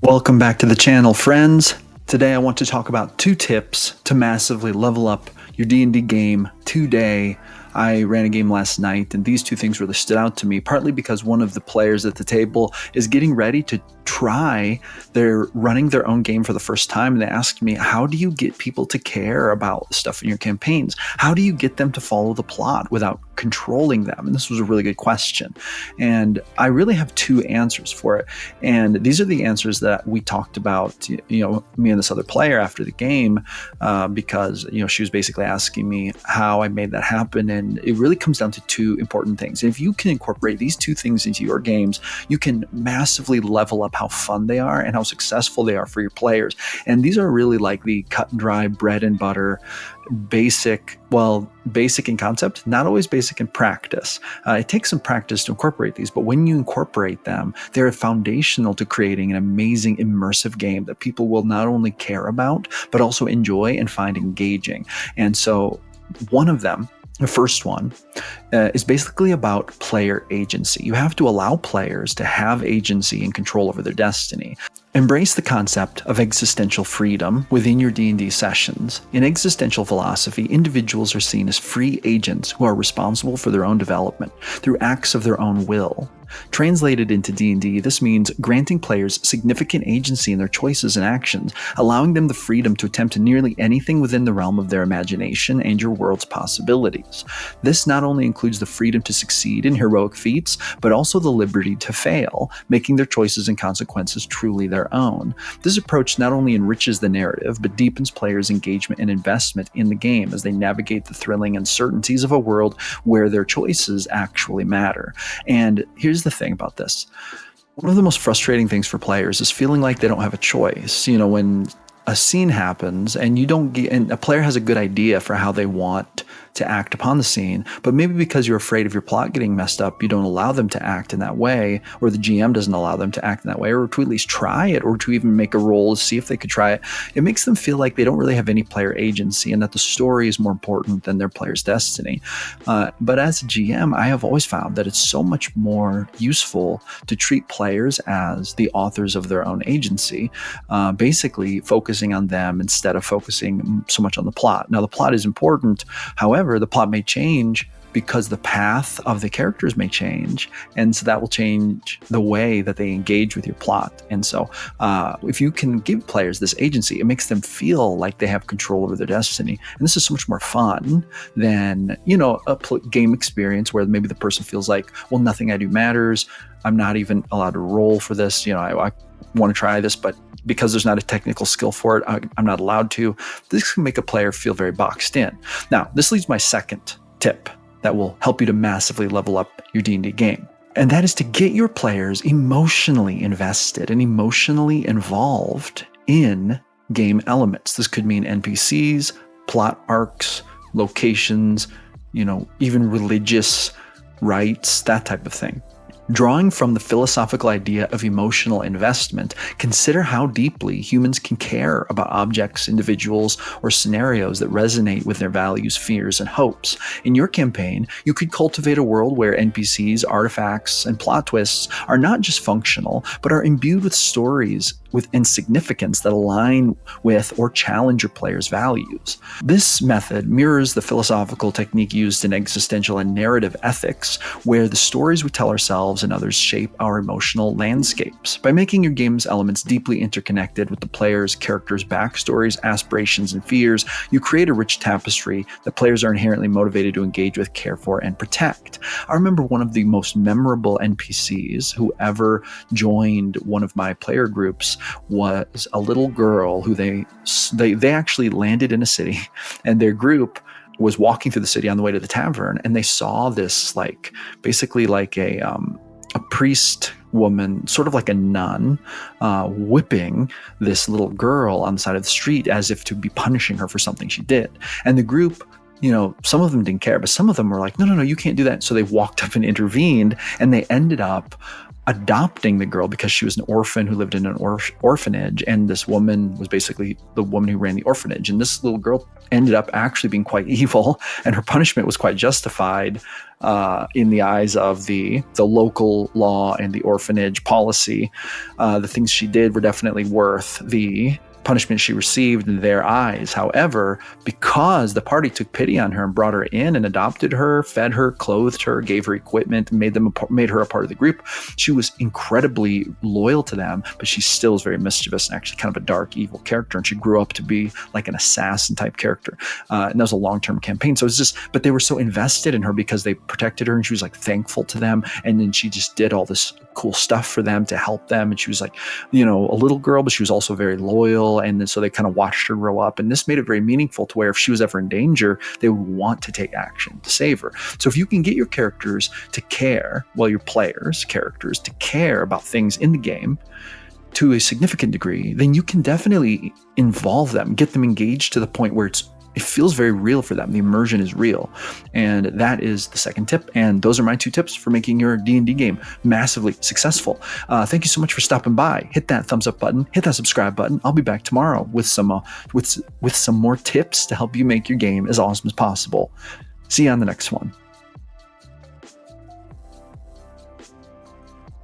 Welcome back to the channel, friends. Today I want to talk about 2 tips to massively level up your D&D game today. I ran a game last night and these 2 things really stood out to me, partly because one of the players at the table is getting ready to try. They're running their own game for the first time, and they asked me, how do you get people to care about stuff in your campaigns? How do you get them to follow the plot without controlling them? And this was a really good question. And I really have 2 answers for it. And these are the answers that we talked about, me and this other player after the game, because, she was basically asking me how I made that happen. And it really comes down to 2 important things. And if you can incorporate these 2 things into your games, you can massively level up how fun they are and how successful they are for your players. And these are really like the cut and dry, bread and butter, basic in concept, not always basic in practice. It takes some practice to incorporate these, but when you incorporate them, they're foundational to creating an amazing immersive game that people will not only care about, but also enjoy and find engaging. And so one of them, the first one, is basically about player agency. You have to allow players to have agency and control over their destiny. Embrace the concept of existential freedom within your D&D sessions. In existential philosophy, individuals are seen as free agents who are responsible for their own development through acts of their own will. Translated into D&D, this means granting players significant agency in their choices and actions, allowing them the freedom to attempt nearly anything within the realm of their imagination and your world's possibilities. This not only includes the freedom to succeed in heroic feats, but also the liberty to fail, making their choices and consequences truly their own. This approach not only enriches the narrative, but deepens players' engagement and investment in the game as they navigate the thrilling uncertainties of a world where their choices actually matter. And here's the thing about this. One of the most frustrating things for players is feeling like they don't have a choice. When a scene happens and and a player has a good idea for how they want to act upon the scene, but maybe because you're afraid of your plot getting messed up, you don't allow them to act in that way, or the GM doesn't allow them to act in that way, or to at least try it, or to even make a roll to see if they could try it. It makes them feel like they don't really have any player agency and that the story is more important than their player's destiny. But as a GM, I have always found that it's so much more useful to treat players as the authors of their own agency, basically focusing on them instead of focusing so much on the plot. Now, the plot is important. However, the plot may change because the path of the characters may change, and so that will change the way that they engage with your plot. And so if you can give players this agency, it makes them feel like they have control over their destiny. And this is so much more fun than a game experience where maybe the person feels like, well, nothing I do matters, I'm not even allowed to roll for this, I want to try this, but because there's not a technical skill for it, I'm not allowed to. This can make a player feel very boxed in. Now, this leads to my second tip that will help you to massively level up your D&D game. And that is to get your players emotionally invested and emotionally involved in game elements. This could mean NPCs, plot arcs, locations, even religious rites, that type of thing. Drawing from the philosophical idea of emotional investment, consider how deeply humans can care about objects, individuals, or scenarios that resonate with their values, fears, and hopes. In your campaign, you could cultivate a world where NPCs, artifacts, and plot twists are not just functional, but are imbued with stories and significance that align with or challenge your players' values. This method mirrors the philosophical technique used in existential and narrative ethics, where the stories we tell ourselves and others shape our emotional landscapes. By making your game's elements deeply interconnected with the players' characters' backstories, aspirations, and fears, you create a rich tapestry that players are inherently motivated to engage with, care for, and protect. I remember one of the most memorable NPCs who ever joined one of my player groups was a little girl who they actually landed in a city, and their group was walking through the city on the way to the tavern, and they saw this basically like a priest woman, sort of like a nun, whipping this little girl on the side of the street as if to be punishing her for something she did. And the group some of them didn't care, but some of them were like, no, no, no, you can't do that. So they walked up and intervened, and they ended up adopting the girl because she was an orphan who lived in an orphanage. And this woman was basically the woman who ran the orphanage. And this little girl ended up actually being quite evil, and her punishment was quite justified in the eyes of the local law and the orphanage policy. The things she did were definitely worth the punishment she received in their eyes. However, because the party took pity on her and brought her in and adopted her, fed her, clothed her, gave her equipment, made her a part of the group, she was incredibly loyal to them, but she still is very mischievous and actually kind of a dark, evil character. And she grew up to be like an assassin type character. And that was a long-term campaign. So it's but they were so invested in her because they protected her, and she was like thankful to them. And then she just did all this cool stuff for them to help them. And she was like, a little girl, but she was also very loyal. And then so they kind of watched her grow up, and this made it very meaningful to where if she was ever in danger, they would want to take action to save her. So if you can get your characters to care, your players' characters to care about things in the game to a significant degree, then you can definitely involve them, get them engaged to the point where it feels very real for them. The immersion is real. And that is the second tip. And those are my 2 tips for making your D&D game massively successful. Thank you so much for stopping by. Hit that thumbs up button, hit that subscribe button. I'll be back tomorrow with some more tips to help you make your game as awesome as possible. See you on the next one.